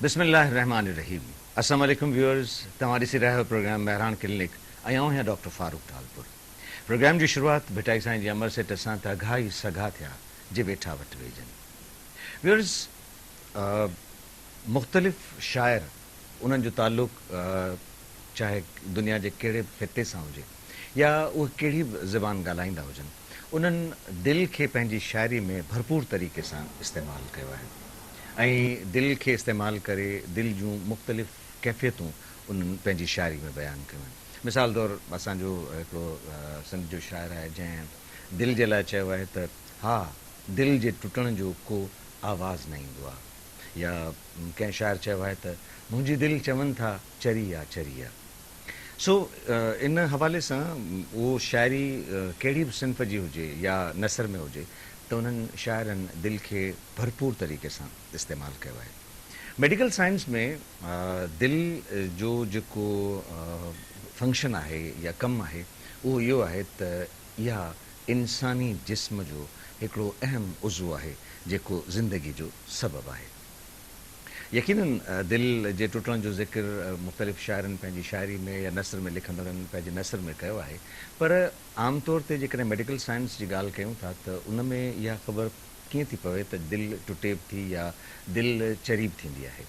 बिस्मिल्लाहिर्रहमानिर्रहीम। अस्सलाम वालेकुम व्यूअर्स, तमारी सी रहा प्रोग्राम बहरान क्लिनिक आया हैं डॉक्टर फारूक तालपुर। प्रोग्राम की शुरुआत भिटाई साईं जी अमर से टसां त घाई सघा थिया जे वेठा वट वेजन। व्यूअर्स, मुख्तलिफ शायर उन्हनि जो ताल्लुक चाहे दुनिया के कहिड़े ख़िते सां हुजे या उहे कहिड़ी बि ज़बान ॻाल्हाईंदा हुजनि, उन्हनि दिलि खे पंहिंजी शाइरी में भरपूर तरीक़े सां इस्तेमालु कयो आहे ऐं दिलि खे इस्तेमालु करे दिलि जूं मुख़्तलिफ़ कैफ़ियतूं उन्हनि पंहिंजी शाइरी में बयानु कयूं आहिनि। मिसाल तौरु असांजो हिकिड़ो सिंध जो शाइर आहे जंहिं दिलि जे लाइ चयो आहे त हा दिलि जे टुटण जो को आवाज़ न ईंदो आहे, या कंहिं शाइर चयो आहे त मुंहिंजी दिलि चवनि था चरी आहे चरी आहे। सो इन हवाले सां उहो शाइरी कहिड़ी बि सिंफ़ जी हुजे या नसर में हुजे त उन्हनि शाइरनि दिलि खे भरपूर तरीक़े सां इस्तेमालु कयो आहे। मेडिकल साइंस में दिलि जो जेको फंक्शन आहे या कमु आहे उहो इहो आहे त इहा इंसानी जिस्म जो हिकिड़ो अहम उज़्व आहे जेको ज़िंदगी जो सबबु आहे। यकीनन दिलि जे टुटण जो ज़िक्र मुख़्तलिफ़ शाइरनि पंहिंजी शाइरी में या नसर में लिखंदड़नि पंहिंजे नसर में कयो आहे, पर आम तौर ते जेकॾहिं मेडिकल साइंस जी ॻाल्हि कयूं था त उन में इहा ख़बर कीअं थी पवे त दिलि टुटे बि थी या दिलि चरी बि थींदी आहे।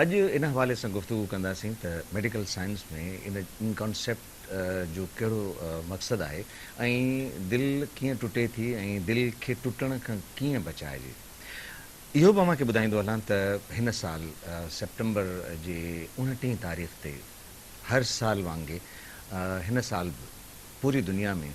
अॼु इन हवाले सां गुफ़्तगू कंदासीं त मेडिकल साइंस में इन कॉन्सेप्ट जो कहिड़ो मक़सदु आहे ऐं दिलि कीअं टुटे थी ऐं दिलि खे टुटण खां कीअं बचाइजे। इहो बि मां ॿुधाईंदो हलां त हिन साल सेप्टेंबर जे 29 तारीख़ ते हर साल वांगुरु हिन साल बि पूरी दुनिया में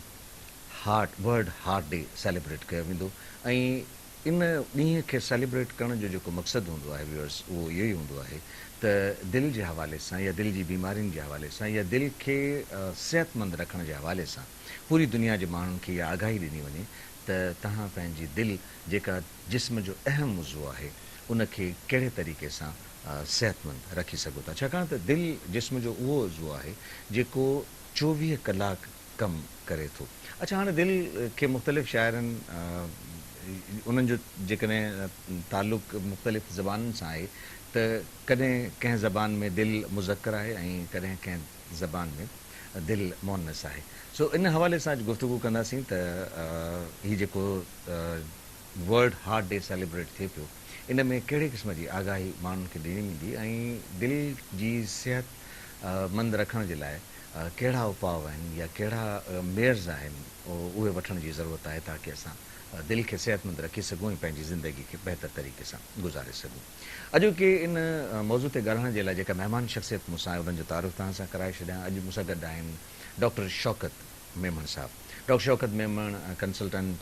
वर्ल्ड हार्ट डे सेलिब्रेट कयो वेंदो ऐं इन ॾींहं खे सेलिब्रेट करण जो जेको मक़सदु हूंदो आहे व्यूअर्स, उहो इहो ई हूंदो आहे त दिलि जे हवाले सां या दिलि जी बीमारियुनि जे हवाले सां या दिलि खे सिहतमंद रखण जे हवाले सां पूरी दुनिया जे माण्हुनि खे इहा आगाही ॾिनी वञे त तव्हां पंहिंजी दिलि जेका जिस्म जो अहम उज़्व आहे उनखे कहिड़े तरीक़े सां सिहतमंद रखी सघो था, छाकाणि त दिलि जिस्म जो उहो उज़्व आहे जेको 24 कलाक कमु करे थो। अच्छा, हाणे दिलि खे मुख़्तलिफ़ शाइरनि उन्हनि जो जेकॾहिं ताल्लुक़ मुख़्तलिफ़ ज़बाननि सां आहे त कॾहिं कंहिं ज़बान में दिलि मुज़क्कर आहे ऐं कॾहिं कंहिं ज़बान में दिलि मुअन्नस आहे। सो इन हवाले सां गुफ़्तगू कंदासीं त हीउ जेको वर्ल्ड हार्ट डे सेलिब्रेट थिए पियो इन में कहिड़े क़िस्म जी आगाही माण्हुनि खे ॾिनी वेंदी ऐं दिलि जी सिहत मंद रखण जे लाइ कहिड़ा उपाउ आहिनि या कहिड़ा मेयर्स आहिनि उहे वठण जी ज़रूरत आहे ताकी असां दिलि खे सिहतमंद रखी सघूं ऐं पंहिंजी ज़िंदगी खे बहितर तरीक़े सां गुज़ारे सघूं। अॼु के इन मौज़ू ते ॻाल्हाइण जे लाइ जेका महिमान शख़्सियत मूंसां आहे उन्हनि जो तारुफ़ तव्हां सां कराए छॾियां। अॼु मूंसां गॾु आहिनि डॉक्टर शौकत मेमण साहब। Doctor Shaukat Memon consultant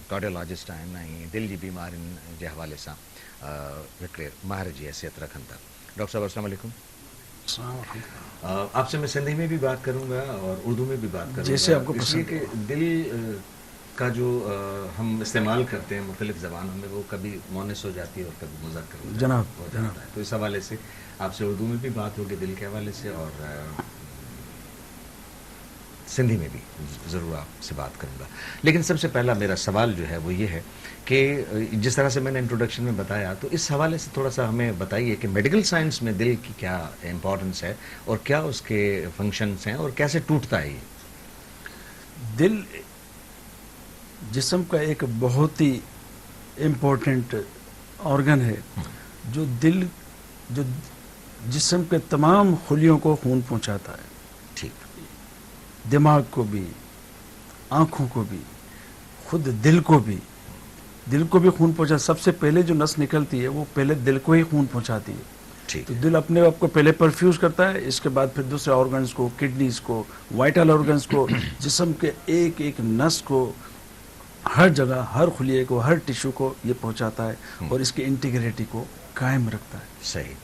cardiologist आहिनि ऐं दिलि जी बीमारियुनि जे हवाले सां हिकिड़े माहिर जी हैसियत रखनि था। डॉक्टर साहब अस्सलाम वालेकुम। आपसे मैं सिंधी में भी बात करूंगा और उर्दू में भी बात करूंगा, जैसे आपको इसलिए कि दिल का जो हम इस्तेमाल करते हैं मुख्तलिफ ज़बानों में वो कभी मुअन्नस हो जाती है और कभी मुज़क्कर हो जाता है। तो इस हवाले से आपसे उर्दू में भी बात होगी दिल के हवाले से और सिंधी में भी ज़रूर आपसे बात करूंगा। लेकिन सबसे पहला मेरा सवाल जो है वो ये है कि जिस तरह से मैंने इंट्रोडक्शन में बताया तो इस हवाले से थोड़ा सा हमें बताइए कि मेडिकल साइंस में दिल की क्या इम्पोर्टेंस है और क्या उसके फंक्शंस हैं और कैसे टूटता है ये। दिल जिस्म का एक बहुत ही इम्पोर्टेंट ऑर्गन है जो जिस्म के तमाम खुलियों को खून पहुंचाता है। ठीक। दिमाग को भी, आँखों को भी, खुद दिल को भी खून पहुंचा। सबसे पहले जो नस निकलती है वो पहले दिल को ही खून पहुंचाती है। ठीक। तो दिल अपने आप को पहले परफ्यूज करता है, इसके बाद फिर दूसरे ऑर्गन्स को, किडनीज को, वाइटल ऑर्गन्स को, जिस्म के एक एक नस को, हर जगह, हर खुलिये को, हर टिश्यू को ये पहुंचाता है और इसकी इंटीग्रिटी को कायम रखता है। सही।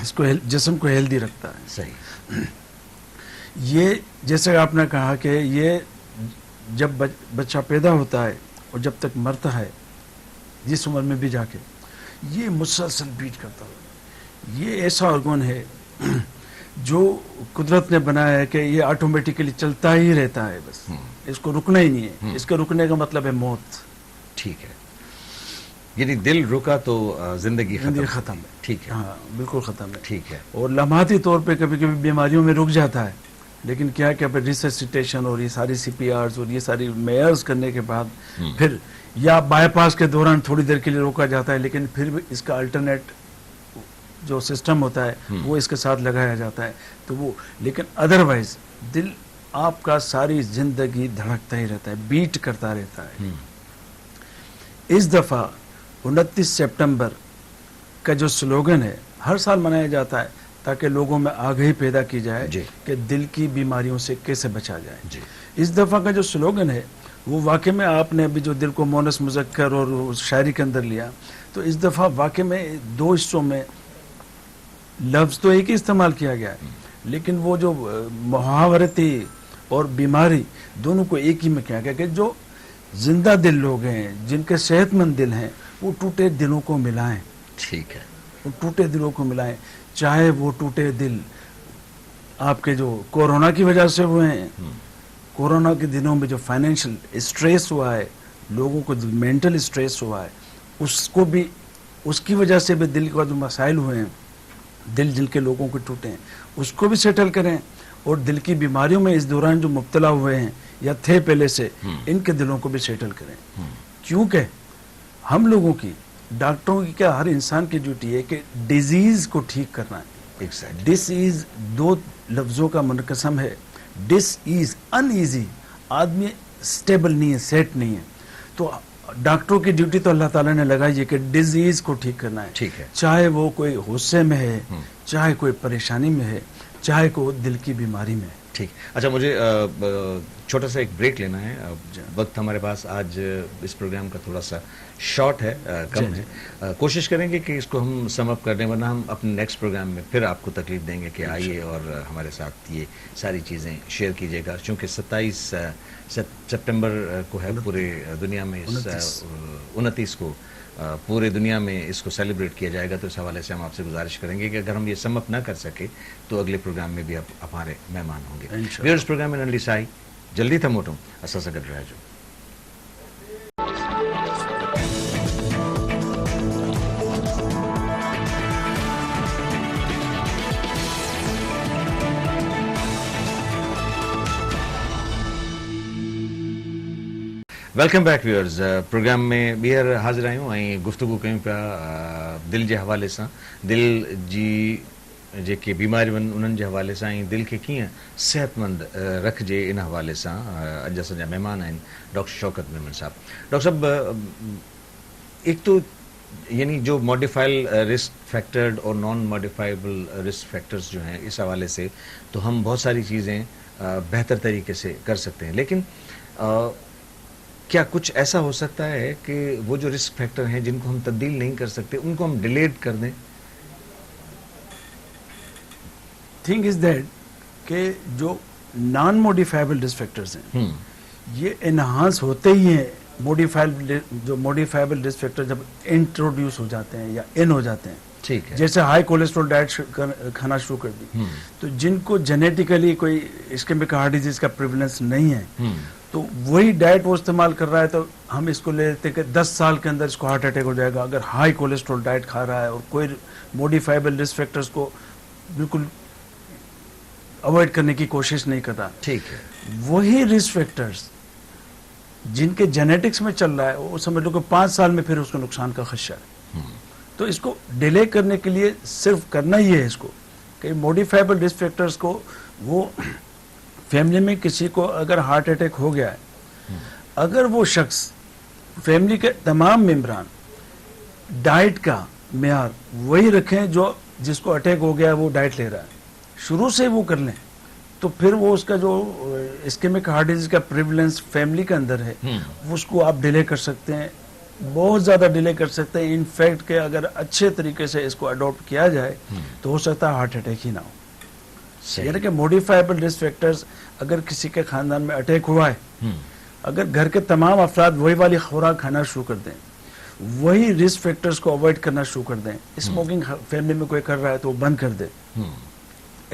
इसको जिस्म को हेल्दी रखता है। सही। ये जैसे आपने कहा कि ये जब बच्चा पैदा होता है और जब तक मरता है जिस उम्र में भी जाके ये मुसलसल बीट करता है। ये ऐसा ऑर्गन है जो कुदरत ने बनाया है कि ये ऑटोमेटिकली चलता ही रहता है, बस इसको रुकना ही नहीं है। इसके रुकने का मतलब है मौत। ठीक है। یعنی دل رکا تو زندگی ختم ہے. ٹھیک ہے. ہاں بالکل ختم ہے. ٹھیک ہے. اور لمحاتی طور پہ کبھی کبھی بیماریوں میں رک جاتا ہے, لیکن کیا پھر ریسسیٹیشن اور یہ ساری سی پی آرز اور یہ ساری میئرز کرنے کے بعد پھر یا بائی پاس کے دوران تھوڑی دیر کے لیے روکا جاتا ہے, لیکن پھر بھی اس کا الٹرنیٹ جو سسٹم ہوتا ہے وہ اس کے ساتھ لگایا جاتا ہے. تو وہ لیکن ادروائز دل آپ کا ساری زندگی دھڑکتا ہی رہتا ہے, بیٹ کرتا رہتا ہے. اس دفعہ 29 سپٹمبر کا جو سلوگن ہے ہر سال منایا جاتا ہے تاکہ لوگوں میں آگہی پیدا کی جائے کہ دل کی بیماریوں سے کیسے بچا جائے. اس دفعہ کا جو سلوگن ہے وہ واقع میں آپ نے ابھی جو دل کو مونس مذکر اور شاعری کے اندر لیا, تو اس دفعہ واقع میں 2 حصوں میں لفظ تو ایک ہی استعمال کیا گیا ہے, لیکن وہ جو محاورتی اور بیماری دونوں کو ایک ہی میں کیا گیا کہ جو زندہ دل لوگ ہیں, جن کے صحت مند دل ہیں, وہ ٹوٹے دلوں کو ملائیں. ٹھیک ہے. وہ ٹوٹے دلوں کو ملائیں, چاہے وہ ٹوٹے دل آپ کے جو کورونا کی وجہ سے ہوئے ہیں, کورونا کے دنوں میں جو فائنینشیل اسٹریس ہوا ہے, لوگوں کو مینٹل اسٹریس ہوا ہے, اس کو بھی اس کی وجہ سے بھی دل کا جو مسائل ہوئے ہیں, دل جن کے لوگوں کو ٹوٹے ہیں اس کو بھی سیٹل کریں, اور دل کی بیماریوں میں اس دوران جو مبتلا ہوئے ہیں یا تھے پہلے سے, ان کے دلوں کو بھی سیٹل کریں. کیونکہ ہم لوگوں کی, ڈاکٹروں کی کیا, ہر انسان کی ڈیوٹی ہے کہ ڈیزیز کو ٹھیک کرنا ہے. ڈس ایز 2 لفظوں کا منقسم ہے. ڈس ایز ان ایزی, آدمی سٹیبل نہیں ہے, سیٹ نہیں ہے. تو ڈاکٹروں کی ڈیوٹی تو اللہ تعالیٰ نے لگائی ہے کہ ڈیزیز کو ٹھیک کرنا ہے. ٹھیک ہے. چاہے وہ کوئی غصے میں ہے, چاہے کوئی پریشانی میں ہے, چاہے کوئی دل کی بیماری میں ہے. ٹھیک. اچھا, مجھے چھوٹا سا ایک بریک لینا ہے. وقت ہمارے پاس آج اس پروگرام کا تھوڑا سا شارٹ ہے, کم ہے. کوشش کریں گے کہ اس کو ہم سم اپ کر دیں, ورنہ ہم اپنے نیکسٹ پروگرام میں پھر آپ کو تکلیف دیں گے کہ آئیے اور ہمارے ساتھ یہ ساری چیزیں شیئر کیجیے گا. چونکہ 27 سپٹمبر کو ہے پورے دنیا میں, 29 کو پورے دنیا میں اس کو سیلیبریٹ کیا جائے گا. تو اس حوالے سے ہم آپ سے گزارش کریں گے کہ اگر ہم یہ سم اپ نہ کر سکے تو اگلے پروگرام میں بھی آپ ہمارے مہمان ہوں گے. ویئرز پروگرام میں ننلی سائی جلدی تھا موٹوں اسا سگڈ رہا جو. Welcome back viewers. پروگرام میں ॿीहर हाज़िर आहियूं ऐं गुफ़्तगू कयूं पिया दिलि जे हवाले सां. दिलि जी जेके बीमारियूं आहिनि उन्हनि जे हवाले सां ऐं दिलि खे कीअं सिहतमंद रखिजे इन हवाले सां. अॼु असांजा महिमान आहिनि डॉक्टर शौकत मेमन साहब. डॉक्टर साहब, एक तो यानी जो मॉडिफाइड रिस्क फैक्टर्ड और नॉन मॉडिफाइबल रिस्क फैक्टर्स जो हैं, इस हवाले से तो हम बहुत सारी चीज़ें बेहतर तरीके से कर सकते हैं, लेकिन क्या कुछ ऐसा हो सकता है कि वो जो रिस्क फैक्टर हैं जिनको हम तब्दील नहीं कर सकते उनको हम डिलेट कर दें? थिंग इज दैट कि जो नॉन मॉडिफाइबल रिस्क फैक्टर्स हैं ये एनहांस होते ही हैं. मॉडिफाइबल रिस्क फैक्टर जब इंट्रोड्यूस हो जाते हैं या इन हो जाते हैं, ठीक है. जैसे हाई कोलेस्ट्रॉल डाइट खाना शुरू कर दी, तो जिनको जेनेटिकली कोई इस्केमिक हार्ट डिजीज का प्रिवलेंस नहीं है, तो वही डाइट वो इस्तेमाल कर रहा है, तो हम इसको ले लेते हैं कि 10 साल के अंदर इसको हार्ट अटैक हो जाएगा. अगर हाई कोलेस्ट्रॉल डाइट खा रहा है और कोई मॉडिफाइबल रिस्क फैक्टर्स को बिल्कुल अवॉइड करने की कोशिश नहीं कर रहा, ठीक है, वही रिस्क फैक्टर्स जिनके जेनेटिक्स में चल रहा है वो समझ लो कि 5 साल में फिर उसको नुकसान का खदशा है. तो इसको डिले करने के लिए सिर्फ करना ही है इसको कि मॉडिफाइबल रिस्क फैक्टर्स को, वो फैमिली में किसी को अगर हार्ट अटैक हो गया है, अगर वो शख्स फैमिली के तमाम मेंबरान डाइट का मेयार वही रखें जो जिसको अटैक हो गया है वो डाइट ले रहा है, शुरू से वो कर लें, तो फिर वो उसका जो इस्केमिक हार्ट डिजीज का प्रिवलेंस फैमिली के अंदर है उसको आप डिले कर सकते हैं, बहुत ज़्यादा डिले कर सकते हैं. इनफैक्ट कि अगर अच्छे तरीके से इसको अडॉप्ट किया जाए तो हो सकता है हार्ट अटैक ही ना हो. यानी कि मॉडिफाइबल रिस्क फैक्टर्स, अगर किसी के खानदान में अटैक हुआ है, अगर घर के तमाम अफराद वही वाली खुराक खाना शुरू कर दें, वही रिस्क फैक्टर्स को अवॉइड करना शुरू कर दें, स्मोकिंग फैमिली में कोई कर रहा है तो वो बंद कर दे,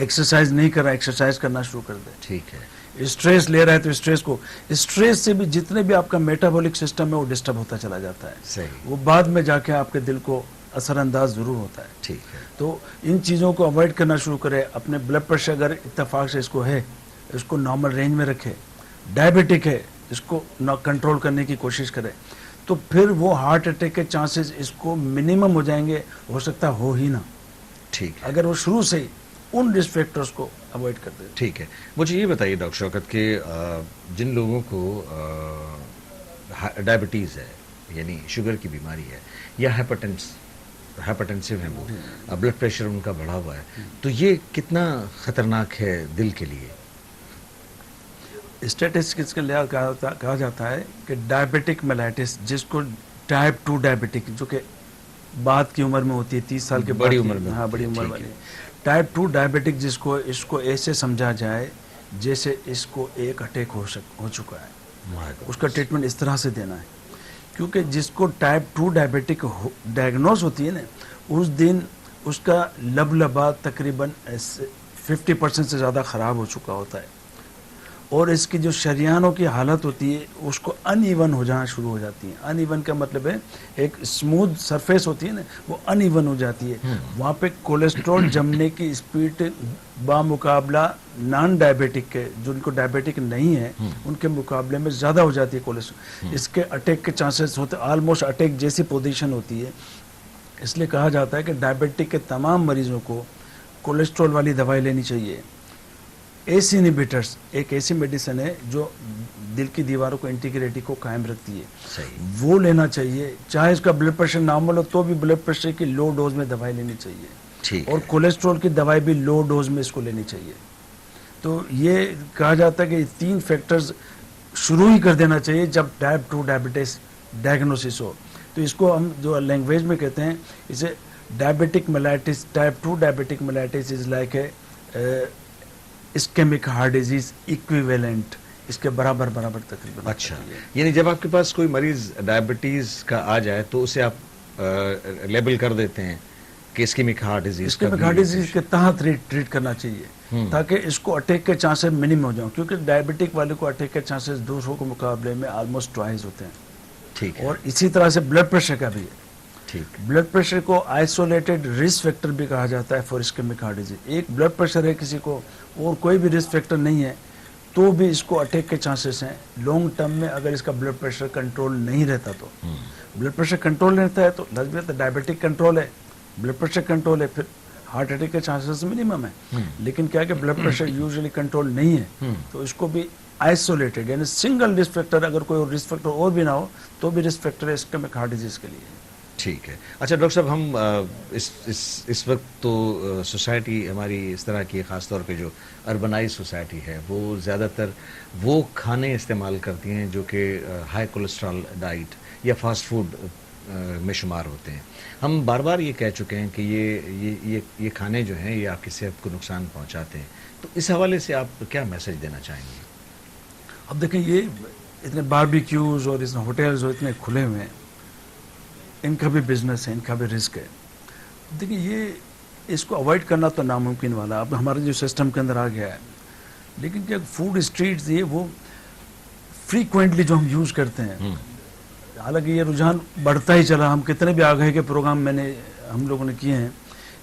एक्सरसाइज नहीं कर रहा है एक्सरसाइज करना शुरू कर दे, ठीक है, स्ट्रेस ले रहा है तो स्ट्रेस को, स्ट्रेस से भी जितने भी आपका मेटाबॉलिक सिस्टम है वो डिस्टर्ब होता चला जाता है, सही, वो बाद में जाके आपके दिल को असरअंदाज ज़रूर होता है। ठीक है, तो इन चीज़ों को अवॉइड करना शुरू करें। अपने ब्लड प्रेशर अगर इत्तेफाक से इसको है, इसको नॉर्मल रेंज में रखें। डायबिटिक है, इसको ना कंट्रोल करने की कोशिश करें, तो फिर वो हार्ट अटैक के चांसेस इसको मिनिमम हो जाएंगे, हो सकता हो ही ना, ठीक है, अगर वो शुरू से ही उन रिस्क फैक्टर्स को अवॉइड कर दे। ठीक है। मुझे ये बताइए डॉक्टर शौकत कि जिन लोगों को डायबिटीज़ है, यानी शुगर की बीमारी है, या हाइपरटेंसिव है, वो ब्लड प्रेशर उनका बढ़ा हुआ है, तो ये कितना खतरनाक है दिल के लिए? स्टैटिस्टिक्स के लिए कहा जाता है कि डायबिटिक मेलाइटिस, जिसको टाइप 2 डायबिटिक, जो कि बाद की उम्र में होती है, 30 साल के बाद बड़ी की- उम्र में हाँ, होती बड़ी है, उम्र ठीक वाली है। टाइप 2 डायबिटिक, जिसको इसको ऐसे समझा जाए जैसे इसको एक अटैक हो चुका है, My God. उसका ट्रीटमेंट इस तरह से देना है। क्योंकि जिसको टाइप 2 डायबिटिक डायग्नोस होती है ना, उस दिन उसका लबलबा तकरीबन 50% से ज़्यादा ख़राब हो चुका होता है, और इसकी जो शरियानों की हालत होती है उसको अनइवन हो जाना शुरू हो जाती है। अनइवन का मतलब है एक स्मूथ सरफेस होती है ना, वो अनइवन हो जाती है। वहाँ पे कोलेस्ट्रॉल जमने की स्पीड बामुकाबला नॉन डायबिटिक के, जो उनको डायबिटिक नहीं है, उनके मुकाबले में ज़्यादा हो जाती है कोलेस्ट्रॉल। इसके अटैक के चांसेस होते, ऑलमोस्ट अटैक जैसी पोजीशन होती है। इसलिए कहा जाता है कि डायबिटिक के तमाम मरीजों को कोलेस्ट्रॉल वाली दवाई लेनी चाहिए। एसी इनहिबिटर्स एक ऐसी मेडिसिन है जो दिल की दीवारों को, इंटीग्रिटी को कायम रखती है, सही, वो लेना चाहिए। चाहे इसका ब्लड प्रेशर नॉर्मल हो तो भी ब्लड प्रेशर की लो डोज में दवाई लेनी चाहिए, ठीक और है, कोलेस्ट्रॉल की दवाई भी लो डोज में इसको लेनी चाहिए। तो ये कहा जाता है कि ये 3 फैक्टर्स शुरू ही कर देना चाहिए जब टाइप 2 डायबिटीज डायग्नोसिस हो। तो इसको हम जो लैंग्वेज में कहते हैं, इसे diabetic mellitus, type 2 diabetic mellitus is like a ischemic heart disease equivalent, इसके बराबर तकरीबन। अच्छा, यानी जब आपके पास कोई मरीज डायबिटीज का आ जाए तो उसे आप लेबल कर देते हैं कि ischemic heart disease, ischemic heart disease के तहत ट्रीट करना चाहिए, ताकि इसको अटैक के चांसेस मिनिमम हो जाए, क्योंकि डायबिटिक वाले को अटैक के चांसेस दूसरों के मुकाबले में ऑलमोस्ट ट्वाइस होते हैं। ठीक है, और इसी तरह से ब्लड प्रेशर का भी है। ठीक, ब्लड प्रेशर को आइसोलेटेड रिस्क फैक्टर भी कहा जाता है फॉर इस्केमिक हार्ट डिजीज। एक ब्लड प्रेशर है किसी को और कोई भी रिस्क फैक्टर नहीं है, तो भी इसको अटैक के चांसेस हैं लॉन्ग टर्म में, अगर इसका ब्लड प्रेशर कंट्रोल नहीं रहता तो। ब्लड प्रेशर कंट्रोल रहता है तो लगभग डायबिटिक कंट्रोल है, ब्लड प्रेशर कंट्रोल है, फिर हार्ट अटैक के चांसेस मिनिमम है। लेकिन क्या है कि ब्लड प्रेशर यूजुअली कंट्रोल नहीं है, तो इसको भी आइसोलेटेड, यानी सिंगल रिस्क फैक्टर, अगर कोई रिस्क फैक्टर और भी ना हो तो भी रिस्क फैक्टर है इस्केमिक हार्ट डिजीज के लिए। ठीक है। अच्छा डॉक्टर साहब, हम इस वक्त तो सोसाइटी हमारी इस तरह की, ख़ास तौर पे जो अर्बनाइज सोसाइटी है, वो ज़्यादातर वो खाने इस्तेमाल करती हैं जो कि हाई कोलेस्ट्रॉल डाइट या फास्ट फूड में शुमार होते हैं। हम बार बार ये कह चुके हैं कि ये खाने जो हैं ये आपकी सेहत को नुकसान पहुंचाते हैं, तो इस हवाले से आप क्या मैसेज देना चाहेंगे? अब देखें, ये इतने बारबेक्यूज और इतने होटल्स और इतने खुले हुए हैं, इनका भी बिजनेस है, इनका भी रिस्क है। देखिए, ये इसको अवॉइड करना तो नामुमकिन वाला, अब हमारे जो सिस्टम के अंदर आ गया है। लेकिन क्या फूड स्ट्रीट्स ये वो फ्रीक्वेंटली जो हम यूज़ करते हैं, हालांकि ये रुझान बढ़ता ही चला, हम कितने भी आगे के प्रोग्राम हम लोगों ने किए हैं,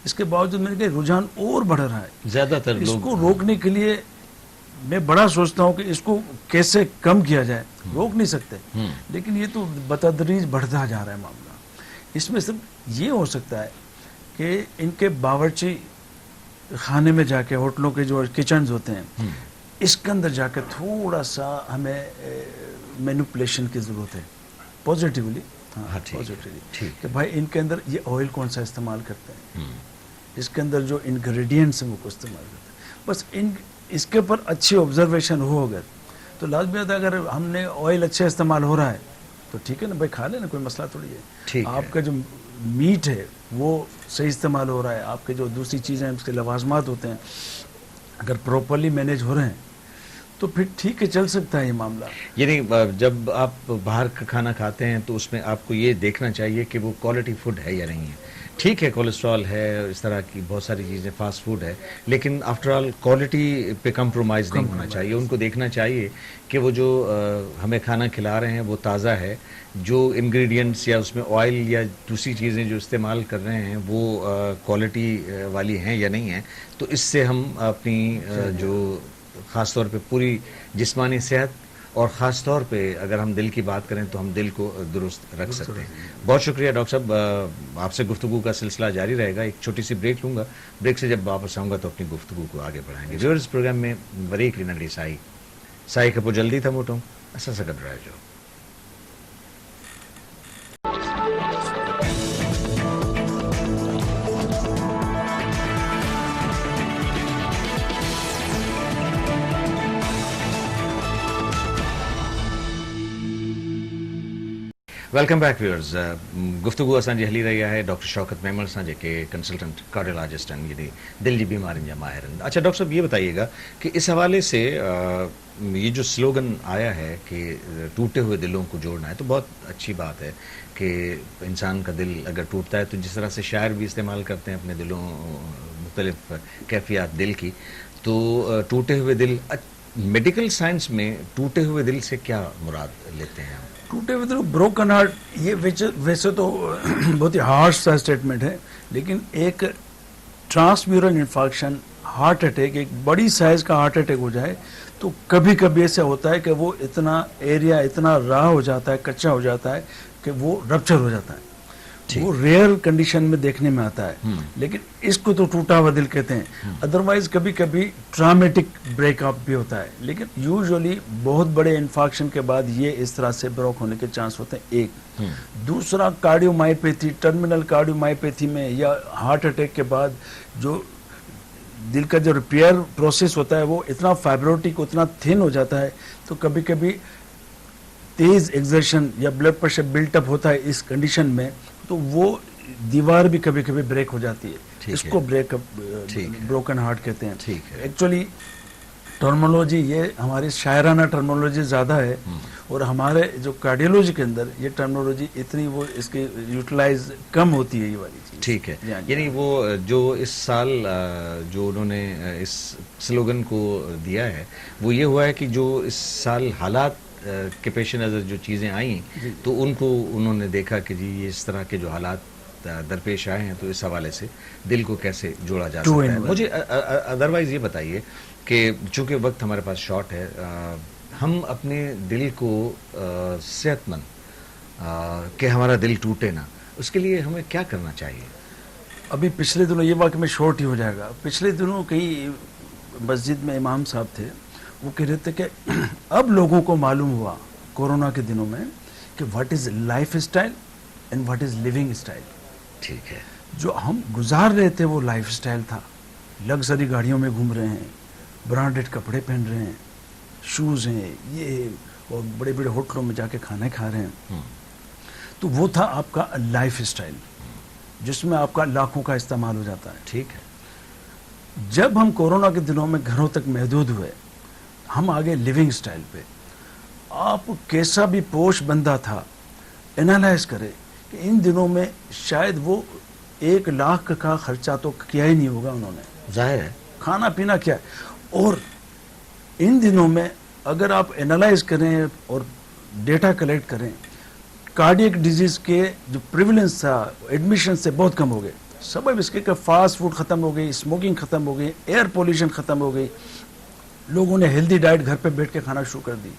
इसके बावजूद मैंने कहा रुझान और बढ़ रहा है। ज़्यादातर लोग इसको रोकने के लिए मैं बड़ा सोचता हूँ कि इसको कैसे कम किया जाए। रोक नहीं सकते, लेकिन ये तो बतदरीज बढ़ता जा रहा है मामला। इसमें सिर्फ ये हो सकता है कि इनके बावर्ची खाने में जाके, होटलों के जो किचन्स होते हैं, इसके अंदर जाके थोड़ा सा हमें मैनिपुलेशन की ज़रूरत है, पॉजिटिवली। हाँ, पॉजिटिवली, ठीक कि भाई इनके अंदर ये ऑयल कौन सा इस्तेमाल करते हैं, इसके अंदर जो इंग्रेडिएंट्स हैं वो को इस्तेमाल करते हैं। बस इसके ऊपर अच्छी ऑब्जर्वेशन हो अगर, तो लाजमी है अगर हमने ऑयल अच्छा इस्तेमाल हो रहा है तो ठीक है ना भाई, खा लेना, कोई मसला थोड़ी है। आपका जो मीट है वो सही इस्तेमाल हो रहा है, आपके जो दूसरी चीज़ें हैं उसके लवाजमात होते हैं अगर प्रॉपरली मैनेज हो रहे हैं तो फिर ठीक है, चल सकता है ये मामला। यानी जब आप बाहर का खाना खाते हैं तो उसमें आपको ये देखना चाहिए कि वो क्वालिटी फूड है या नहीं है, ٹھیک ہے کولیسٹرول ہے، اس طرح کی بہت ساری چیزیں، فاسٹ فوڈ ہے، لیکن آفٹر آل کوالٹی پہ کمپرومائز نہیں ہونا چاہیے. ان کو دیکھنا چاہیے کہ وہ جو ہمیں کھانا کھلا رہے ہیں وہ تازہ ہے، جو انگریڈینٹس یا اس میں آئل یا دوسری چیزیں جو استعمال کر رہے ہیں وہ کوالٹی والی ہیں یا نہیں ہیں. تو اس سے ہم اپنی جو خاص طور پہ پوری جسمانی صحت اور خاص طور پہ اگر ہم دل کی بات کریں تو ہم دل کو درست رکھ سکتے ہیں. بہت شکریہ ڈاکٹر صاحب، آپ سے گفتگو کا سلسلہ جاری رہے گا. ایک چھوٹی سی بریک لوں گا، بریک سے جب واپس آؤں گا تو اپنی گفتگو کو آگے بڑھائیں گے. ویورز پروگرام میں وریک لینڈی سائی کپو جلدی تھا موٹوں ایسا سکت رہا جو ویلکم بیک ویورز. گفتگو اساں ہلی رہی ہے ڈاکٹر شوکت میمن سان کے کنسلٹنٹ کارڈیولوجسٹ ہیں، یعنی دل کی بیماریوں جا ماہر ہیں. اچھا ڈاکٹر صاحب یہ بتائیے گا کہ اس حوالے سے یہ جو سلوگن آیا ہے کہ ٹوٹے ہوئے دلوں کو جوڑنا ہے، تو بہت اچھی بات ہے کہ انسان کا دل اگر ٹوٹتا ہے تو جس طرح سے شاعر بھی استعمال کرتے ہیں اپنے دلوں مختلف کیفیات دل کی، تو ٹوٹے ہوئے دل میڈیکل سائنس میں ٹوٹے ہوئے دل سے کیا مراد لیتے ہیں ہم؟ ٹوٹے ہوئے دل، بروکن ہارٹ، یہ ویسے تو بہت ہی ہارش سا اسٹیٹمنٹ ہے، لیکن ایک ٹرانسمیورل انفارکشن، ہارٹ اٹیک، ایک بڑی سائز کا ہارٹ اٹیک ہو جائے تو کبھی کبھی ایسا ہوتا ہے کہ وہ اتنا ایریا اتنا راہ ہو جاتا ہے، کچا ہو جاتا ہے کہ وہ رپچر ہو جاتا ہے. وہ ریئر کنڈیشن میں دیکھنے میں آتا ہے، لیکن اس کو تو ٹوٹا ہوا دل کہتے ہیں. ادروائز کبھی کبھی ٹرامیٹک بریک اپ بھی ہوتا ہے، لیکن یوزولی بہت بڑے انفارکشن کے بعد یہ اس طرح سے بروک ہونے کے چانس ہوتے ہیں. ایک دوسرا کارڈیو مائیوپیتھی، ٹرمینل کارڈیو مائیوپیتھی میں یا ہارٹ اٹیک کے بعد جو دل کا جو ریپیئر پروسیس ہوتا ہے وہ اتنا فائبروٹک، اتنا تھن ہو جاتا ہے، تو کبھی کبھی تیز ایگزرشن یا بلڈ پریشر بلٹ اپ ہوتا ہے اس کنڈیشن میں، تو وہ دیوار بھی کبھی کبھی بریک ہو جاتی ہے. اس کو بریک اپ، بروکن ہارٹ کہتے ہیں. ایکچولی ٹرمنالوجی یہ ہماری شاعرانہ ٹرمنالوجی زیادہ ہے، اور ہمارے جو کارڈیولوجی کے اندر یہ ٹرمنالوجی اتنی وہ اس کی یوٹیلائز کم ہوتی ہے یہ والی چیز. ٹھیک ہے، یعنی وہ جو اس سال جو انہوں نے اس سلوگن کو دیا ہے وہ یہ ہوا ہے کہ جو اس سال حالات کے پیش نظر جو چیزیں آئیں تو ان کو انہوں نے دیکھا کہ جی یہ اس طرح کے جو حالات درپیش آئے ہیں تو اس حوالے سے دل کو کیسے جوڑا جا سکتا ہے. مجھے ادروائز یہ بتائیے کہ چونکہ وقت ہمارے پاس شارٹ ہے، ہم اپنے دل کو صحت مند کہ ہمارا دل ٹوٹے نہ، اس کے لیے ہمیں کیا کرنا چاہیے؟ ابھی پچھلے دنوں، یہ واقعہ میں شارٹ ہی ہو جائے گا، پچھلے دنوں کئی مسجد میں امام صاحب تھے، وہ کہہ رہے تھے کہ اب لوگوں کو معلوم ہوا کورونا کے دنوں میں کہ what is life style and what is living style. ٹھیک ہے، جو ہم گزار رہے تھے وہ لائف اسٹائل تھا، لگژری گاڑیوں میں گھوم رہے ہیں، برانڈڈ کپڑے پہن رہے ہیں، شوز ہیں یہ، اور بڑے بڑے ہوٹلوں میں جا کے کھانے کھا رہے ہیں. تو وہ تھا آپ کا لائف اسٹائل جس میں آپ کا لاکھوں کا استعمال ہو جاتا ہے. ٹھیک ہے. جب ہم کورونا کے دنوں میں گھروں تک محدود ہوئے، ہم آگے لیونگ اسٹائل پہ. آپ کیسا بھی پوش بندہ تھا، انالائز کرے کہ ان دنوں میں شاید وہ 1 لاکھ کا خرچہ تو کیا ہی نہیں ہوگا انہوں نے، ظاہر ہے، کھانا پینا کیا ہے. اور ان دنوں میں اگر آپ انالائز کریں اور ڈیٹا کلیکٹ کریں، کارڈیک ڈیزیز کے جو پریولنس تھا ایڈمیشن سے بہت کم ہو گئے. سبب اس کے کہ فاسٹ فوڈ ختم ہو گئی، اسموکنگ ختم ہو گئی، ایئر پولیوشن ختم ہو گئی، لوگوں نے ہیلدی ڈائٹ گھر پہ بیٹھ کے کھانا شروع کر دی،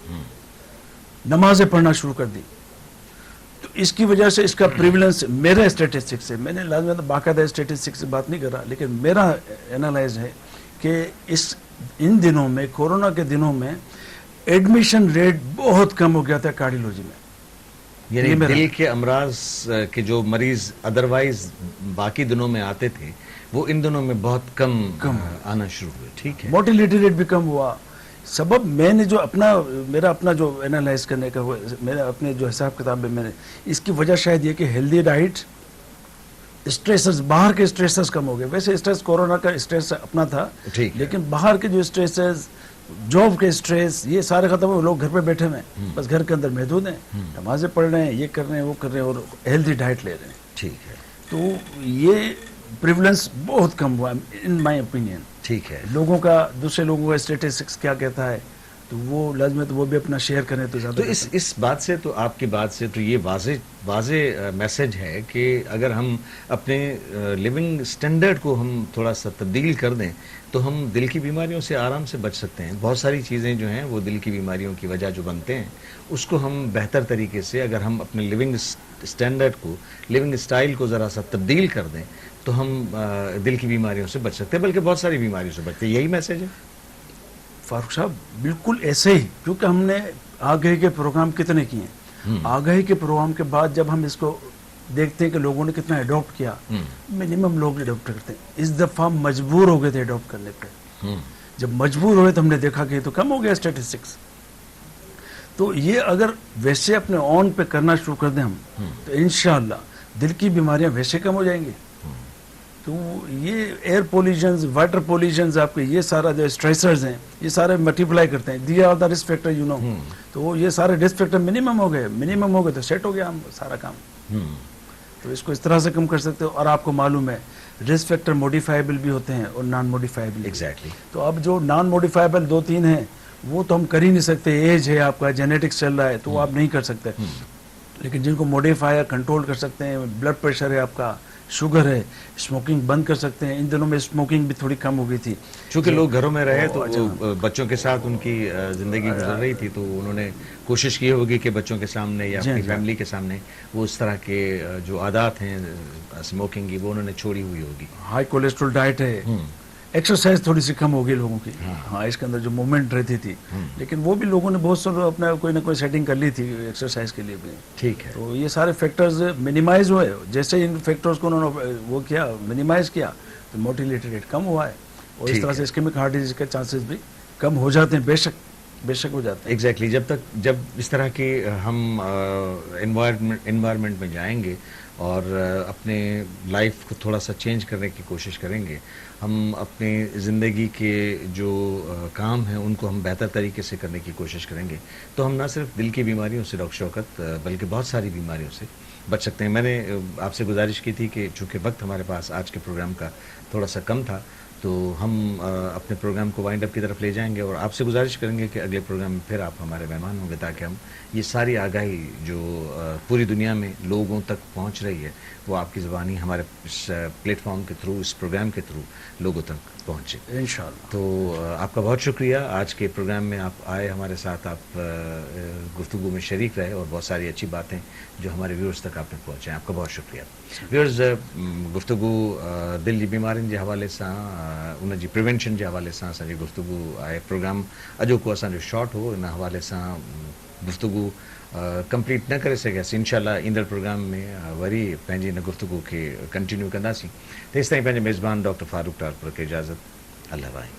نمازیں پڑھنا شروع کر دی. تو اس کی وجہ سے اس کا پریولنس میرے اسٹیٹسٹک سے، میں نے لازمی باقاعدہ اسٹیٹسٹک سے بات نہیں کر رہا، لیکن میرا انالائز ہے کہ ان دنوں میں، کورونا کے دنوں میں ایڈمیشن ریٹ بہت کم ہو گیا تھا کارڈیولوجی میں. یعنی دل کے امراض کے جو مریض ادروائز باقی دنوں میں آتے تھے وہ ان دنوں میں بہت کم آنا شروع ہوئے. ٹھیک ہے، موٹیلیٹی ریٹ بھی کم ہوا. سبب میں نے جو میرا اپنا جو انالائز کرنے کا میرا اپنے جو حساب کتاب ہے، میں نے اس کی وجہ شاید یہ کہ ہیلدی ڈائٹ، اسٹریسز، باہر کے اسٹریسز کم ہو گئے. ویسے اسٹریس کورونا کا اسٹریس اپنا تھا، لیکن باہر کے جو اسٹریسز، جاب کے اسٹریس، یہ سارے ختم ہوئے. لوگ گھر پہ بیٹھے ہوئے ہیں، بس گھر کے اندر محدود ہیں، نمازیں پڑھ رہے ہیں، یہ کر رہے ہیں، وہ کر رہے ہیں، اور ہیلدی ڈائٹ لے رہے ہیں. ٹھیک ہے. تو یہ پریولنس بہت کم ہوا ان مائی اوپینین. ٹھیک ہے. لوگوں کا دوسرے لوگوں کا اسٹیٹسٹکس کیا کہتا ہے تو وہ لازم ہے تو وہ بھی اپنا شیئر کریں تو زیادہ. تو اس بات سے تو آپ کی بات سے تو یہ واضح میسج ہے کہ اگر ہم اپنے لیونگ سٹینڈرڈ کو ہم تھوڑا سا تبدیل کر دیں تو ہم دل کی بیماریوں سے آرام سے بچ سکتے ہیں. بہت ساری چیزیں جو ہیں وہ دل کی بیماریوں کی وجہ جو بنتے ہیں اس کو ہم بہتر طریقے سے اگر ہم اپنے لیونگ سٹینڈرڈ کو لیونگ سٹائل کو ذرا سا تبدیل کر دیں تو ہم دل کی بیماریوں سے بچ سکتے ہیں, بلکہ بہت ساری بیماریوں سے بچتے ہیں. یہی میسج ہے فاروق صاحب بالکل ایسے ہی, کیونکہ ہم نے آگاہی کے پروگرام کتنے کیے ہیں. آگاہی کے پروگرام کے بعد جب ہم اس کو دیکھتے ہیں کہ لوگوں نے کتنا اڈاپٹ کیا, منیمم لوگ اڈاپٹ کرتے ہیں. اس دفعہ مجبور ہو گئے تھے اڈاپٹ کرنے پہ. جب مجبور ہوئے تو ہم نے دیکھا کہ یہ تو کم ہو گیا اسٹیٹسٹکس. تو یہ اگر ویسے اپنے آن پہ کرنا شروع کر دیں ہم تو انشاءاللہ دل کی بیماریاں ویسے کم ہو جائیں گی. تو یہ ایئر پولیوشنز, واٹر پولیوشنز, آپ کے یہ سارا جو اسٹریسرز ہیں یہ سارے ملٹیپلائی کرتے ہیں. They are the risk factor you know. تو یہ سارے رسک فیکٹر منیمم ہو گئے تو سیٹ ہو گیا ہم سارا کام. تو اس کو اس طرح سے کم کر سکتے ہو. اور آپ کو معلوم ہے رسک فیکٹر موڈیفائبل بھی ہوتے ہیں اور نان موڈیفائبل. ایگزیکٹلی. تو اب جو نان موڈیفائبل 2-3 ہیں وہ تو ہم کر ہی نہیں سکتے. ایج ہے آپ کا, جینیٹکس چل رہا ہے تو وہ آپ نہیں کر سکتے. لیکن جن کو موڈیفائر کنٹرول کر سکتے ہیں, بلڈ پریشر ہے آپ کا, شوگر ہے, اسموکنگ بند کر سکتے ہیں. ان دنوں میں اسموکنگ بھی تھوڑی کم ہو گئی تھی چونکہ لوگ گھروں میں رہے تو وہ بچوں کے ساتھ ان کی زندگی گزر رہی تھی, تو انہوں نے کوشش کی ہوگی کہ بچوں کے سامنے یا اپنی فیملی کے سامنے وہ اس طرح کے جو عادات ہیں اسموکنگ کی وہ انہوں نے چھوڑی ہوئی ہوگی. ہائی کولیسٹرول ڈائٹ ہے, ایکسرسائز تھوڑی سی کم ہو گئی لوگوں کی. ہاں اس کے اندر جو موومنٹ رہتی تھی, لیکن وہ بھی لوگوں نے بہت سارا اپنا کوئی نہ کوئی سیٹنگ کر لی تھی ایکسرسائز کے لیے بھی. ٹھیک ہے. تو یہ سارے فیکٹرز منیمائز ہوئے. جیسے ان فیکٹرز کو انہوں نے وہ کیا منیمائز کیا تو موٹیلیٹی ریٹ کم ہوا ہے. اور اس طرح سے اسکیمک ہارٹ ڈیزیز کے چانسز بھی کم ہو جاتے ہیں. بے شک ہو جاتے ہیں. ایگزیکٹلی. جب اس طرح کی ہم انوائرمنٹ میں جائیں گے اور اپنے لائف کو تھوڑا سا چینج کرنے کی کوشش کریں گے, ہم اپنی زندگی کے جو کام ہیں ان کو ہم بہتر طریقے سے کرنے کی کوشش کریں گے تو ہم نہ صرف دل کی بیماریوں سے ڈاکٹر شوکت بلکہ بہت ساری بیماریوں سے بچ سکتے ہیں. میں نے آپ سے گزارش کی تھی کہ چونکہ وقت ہمارے پاس آج کے پروگرام کا تھوڑا سا کم تھا تو ہم اپنے پروگرام کو وائنڈ اپ کی طرف لے جائیں گے اور آپ سے گزارش کریں گے کہ اگلے پروگرام میں پھر آپ ہمارے مہمان ہوں گے تاکہ ہم یہ ساری آگاہی جو پوری دنیا میں لوگوں تک پہنچ رہی ہے وہ آپ کی زبانی ہمارے اس پلیٹ فارم کے تھرو, اس پروگرام کے تھرو لوگوں تک پہنچے انشاءاللہ. تو آپ کا بہت شکریہ. آج کے پروگرام میں آپ آئے, ہمارے ساتھ آپ گفتگو میں شریک رہے اور بہت ساری اچھی باتیں جو ہمارے ویورز تک آپ نے پہنچائیں. آپ کا بہت شکریہ. ویورز, گفتگو دل جی بیماریयुनि जे हवाले सां उन जी प्रिवेंशन जे हवाले सां असांजी गुफ़्तगू आहे. प्रोग्राम अॼोको असांजो शॉर्ट हो, इन हवाले सां गुफ़्तगू कंप्लीट न करे सघियासीं. इंशाल्लाह ईंदड़ प्रोग्राम में वरी पंहिंजी इन गुफ़्तगू खे कंटिन्यू कंदासीं. तेसिताईं पंहिंजे मेज़बान डॉक्टर फारूक टारपुर खे इजाज़त. अल्लाह वाहे.